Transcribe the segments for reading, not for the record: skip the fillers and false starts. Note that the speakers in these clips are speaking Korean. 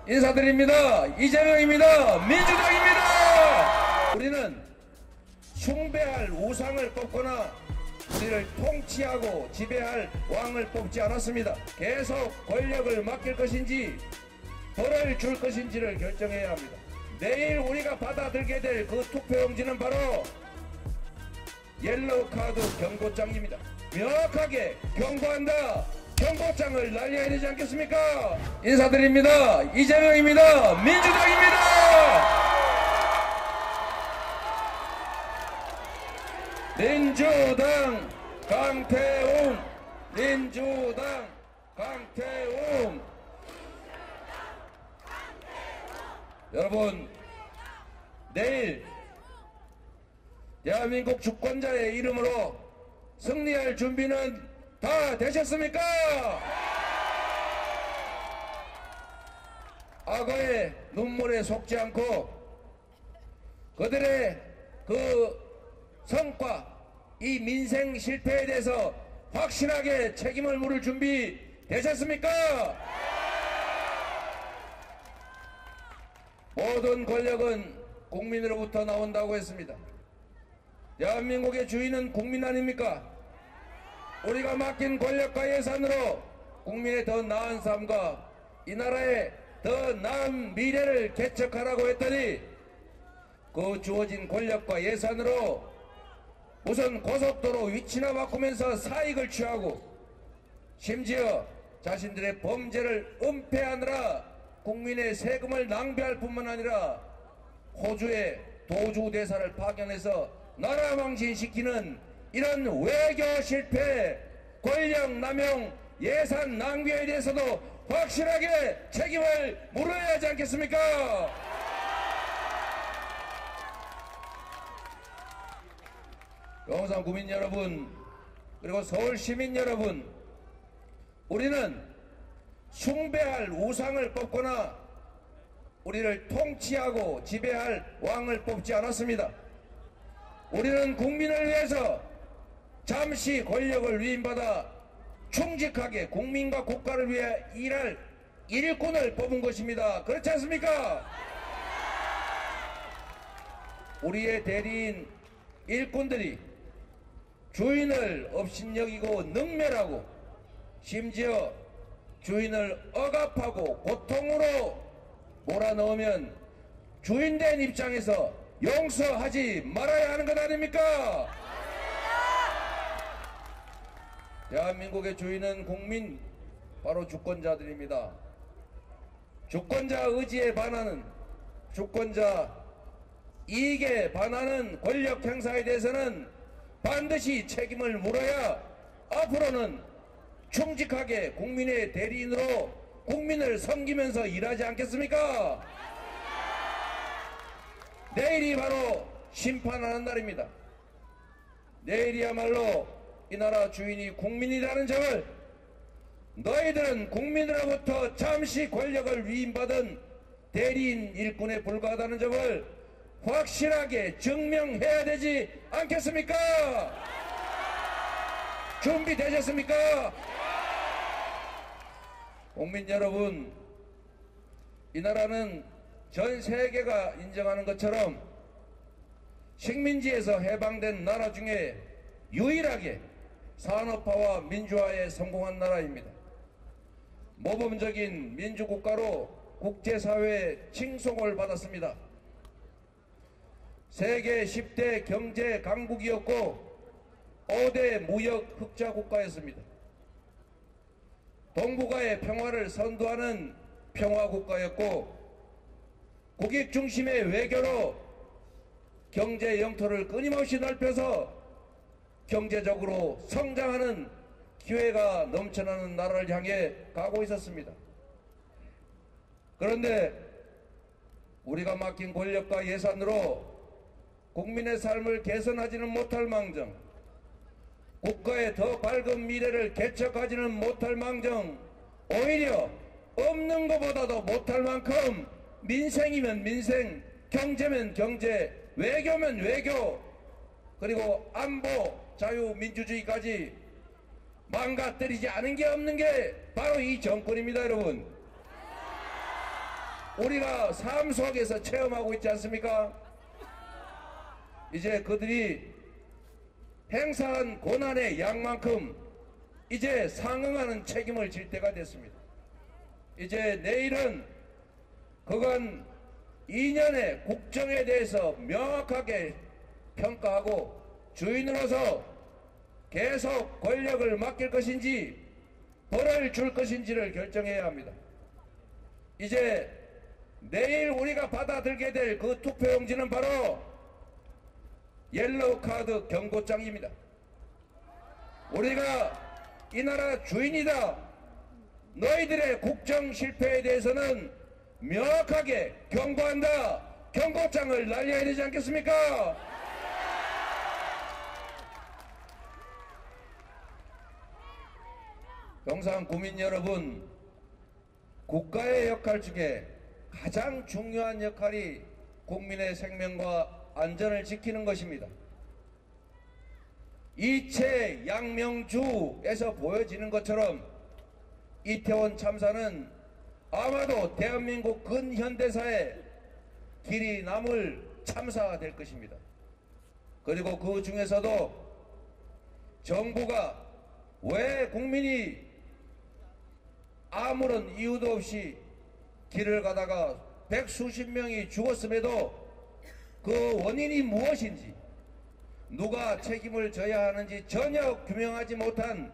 인사드립니다. 이재명입니다. 민주당입니다. 우리는 숭배할 우상을 뽑거나 우리를 통치하고 지배할 왕을 뽑지 않았습니다. 계속 권력을 맡길 것인지 벌을 줄 것인지를 결정해야 합니다. 내일 우리가 받아들게 될 그 투표용지는 바로 옐로우 카드 경고장입니다. 명확하게 경고한다. 경고장을 날려야 되지 않겠습니까? 인사드립니다. 이재명입니다. 민주당입니다. 민주당 강태웅, 민주당 강태웅. 여러분, 내일 대한민국 주권자의 이름으로 승리할 준비는 다 되셨습니까? 악어의 눈물에 속지 않고 그들의 그 성과, 이 민생 실패에 대해서 확실하게 책임을 물을 준비 되셨습니까? 모든 권력은 국민으로부터 나온다고 했습니다. 대한민국의 주인은 국민 아닙니까? 우리가 맡긴 권력과 예산으로 국민의 더 나은 삶과 이 나라의 더 나은 미래를 개척하라고 했더니 그 주어진 권력과 예산으로 무슨 고속도로 위치나 바꾸면서 사익을 취하고 심지어 자신들의 범죄를 은폐하느라 국민의 세금을 낭비할 뿐만 아니라 호주의 도주대사를 파견해서 나라 망신시키는 이런 외교 실패, 권력 남용, 예산 낭비에 대해서도 확실하게 책임을 물어야 하지 않겠습니까? 용산 구민 여러분, 그리고 서울 시민 여러분, 우리는 숭배할 우상을 뽑거나 우리를 통치하고 지배할 왕을 뽑지 않았습니다. 우리는 국민을 위해서 잠시 권력을 위임받아 충직하게 국민과 국가를 위해 일할 일꾼을 뽑은 것입니다. 그렇지 않습니까? 우리의 대리인 일꾼들이 주인을 업신여기고 능멸하고 심지어 주인을 억압하고 고통으로 몰아넣으면 주인된 입장에서 용서하지 말아야 하는 것 아닙니까? 대한민국의 주인은 국민, 바로 주권자들입니다. 주권자 의지에 반하는, 주권자 이익에 반하는 권력 행사에 대해서는 반드시 책임을 물어야 앞으로는 충직하게 국민의 대리인으로 국민을 섬기면서 일하지 않겠습니까? 내일이 바로 심판하는 날입니다. 내일이야말로 이 나라 주인이 국민이라는 점을, 너희들은 국민으로부터 잠시 권력을 위임받은 대리인 일꾼에 불과하다는 점을 확실하게 증명해야 되지 않겠습니까? 준비되셨습니까? 국민 여러분, 이 나라는 전 세계가 인정하는 것처럼 식민지에서 해방된 나라 중에 유일하게 산업화와 민주화에 성공한 나라입니다. 모범적인 민주국가로 국제사회의 칭송을 받았습니다. 세계 10대 경제 강국이었고 5대 무역 흑자 국가였습니다. 동북아의 평화를 선도하는 평화국가였고 국익 중심의 외교로 경제 영토를 끊임없이 넓혀서 경제적으로 성장하는 기회가 넘쳐나는 나라를 향해 가고 있었습니다. 그런데 우리가 맡긴 권력과 예산으로 국민의 삶을 개선하지는 못할 망정, 국가의 더 밝은 미래를 개척하지는 못할 망정, 오히려 없는 것보다도 못할 만큼 민생이면 민생, 경제면 경제, 외교면 외교, 그리고 안보, 자유민주주의까지 망가뜨리지 않은 게 없는 게 바로 이 정권입니다. 여러분, 우리가 삶 속에서 체험하고 있지 않습니까? 이제 그들이 행사한 고난의 양만큼 이제 상응하는 책임을 질 때가 됐습니다. 이제 내일은 그건 2년의 국정에 대해서 명확하게 평가하고 주인으로서 계속 권력을 맡길 것인지 벌을 줄 것인지를 결정해야 합니다. 이제 내일 우리가 받아들게 될 그 투표용지는 바로 옐로우 카드 경고장입니다. 우리가 이 나라 주인이다. 너희들의 국정 실패에 대해서는 명확하게 경고한다. 경고장을 날려야 되지 않겠습니까? 영상 국민 여러분, 국가의 역할 중에 가장 중요한 역할이 국민의 생명과 안전을 지키는 것입니다. 이채 양명주에서 보여지는 것처럼 이태원 참사는 아마도 대한민국 근현대사에 길이 남을 참사가 될 것입니다. 그리고 그 중에서도 정부가 왜 국민이 아무런 이유도 없이 길을 가다가 백수십 명이 죽었음에도 그 원인이 무엇인지, 누가 책임을 져야 하는지 전혀 규명하지 못한,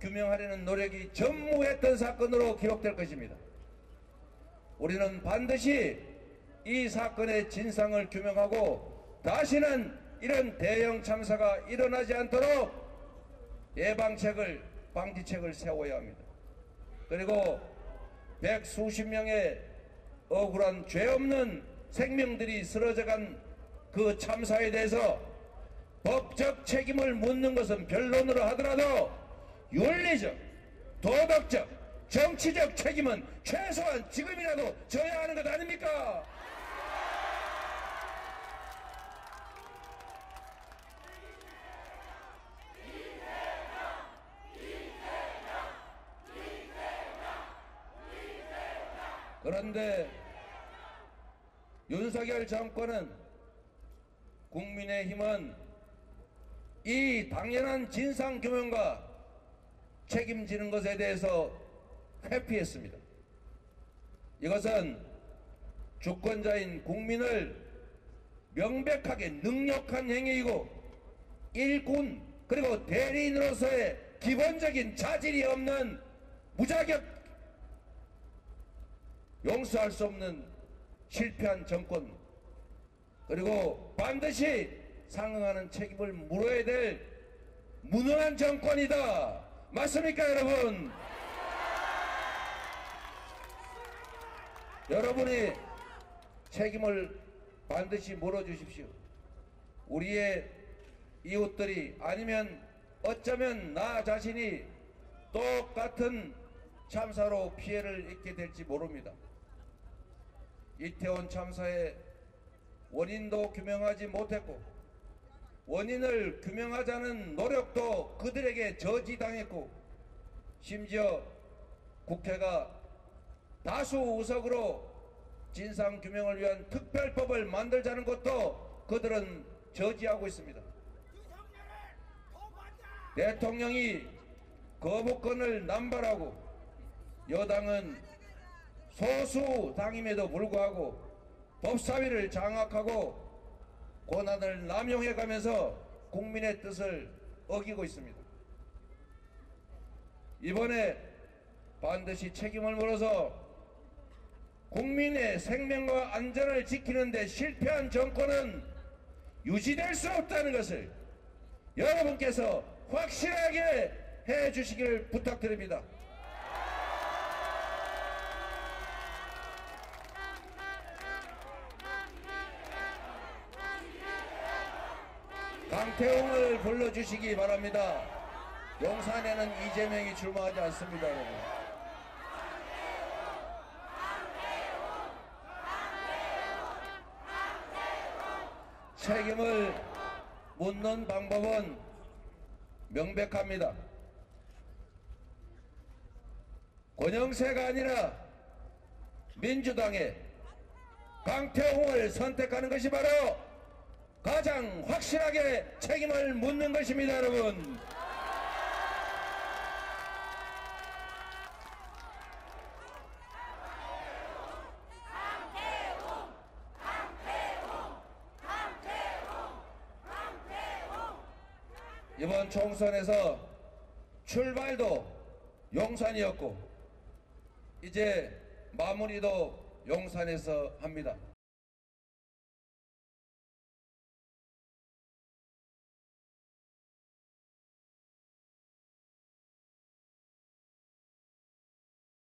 규명하려는 노력이 전무했던 사건으로 기록될 것입니다. 우리는 반드시 이 사건의 진상을 규명하고 다시는 이런 대형 참사가 일어나지 않도록 예방책을, 방지책을 세워야 합니다. 그리고 백수십 명의 억울한 죄 없는 생명들이 쓰러져간 그 참사에 대해서 법적 책임을 묻는 것은 변론으로 하더라도 윤리적, 도덕적, 정치적 책임은 최소한 지금이라도 져야 하는 것 아닙니까? 그런데 윤석열 정권은, 국민의힘은 이 당연한 진상규명과 책임지는 것에 대해서 회피했습니다. 이것은 주권자인 국민을 명백하게 능욕한 행위이고 일꾼 그리고 대리인으로서의 기본적인 자질이 없는 무자격, 용서할 수 없는 실패한 정권, 그리고 반드시 상응하는 책임을 물어야 될 무능한 정권이다. 맞습니까, 여러분? 여러분이 책임을 반드시 물어주십시오. 우리의 이웃들이, 아니면 어쩌면 나 자신이 똑같은 참사로 피해를 입게 될지 모릅니다. 이태원 참사의 원인도 규명하지 못했고 원인을 규명하자는 노력도 그들에게 저지당했고, 심지어 국회가 다수 의석으로 진상규명을 위한 특별법을 만들자는 것도 그들은 저지하고 있습니다. 대통령이 거부권을 남발하고 여당은 소수당임에도 불구하고 법사위를 장악하고 권한을 남용해가면서 국민의 뜻을 어기고 있습니다. 이번에 반드시 책임을 물어서 국민의 생명과 안전을 지키는 데 실패한 정권은 유지될 수 없다는 것을 여러분께서 확실하게 해주시길 부탁드립니다. 강태웅을 불러주시기 바랍니다. 용산에는 이재명이 출마하지 않습니다, 여러분. 책임을 묻는 방법은 명백합니다. 권영세가 아니라 민주당의 강태홍을 선택하는 것이 바로 가장 확실하게 책임을 묻는 것입니다, 여러분. 이번 총선에서 출발도 용산이었고 이제 마무리도 용산에서 합니다.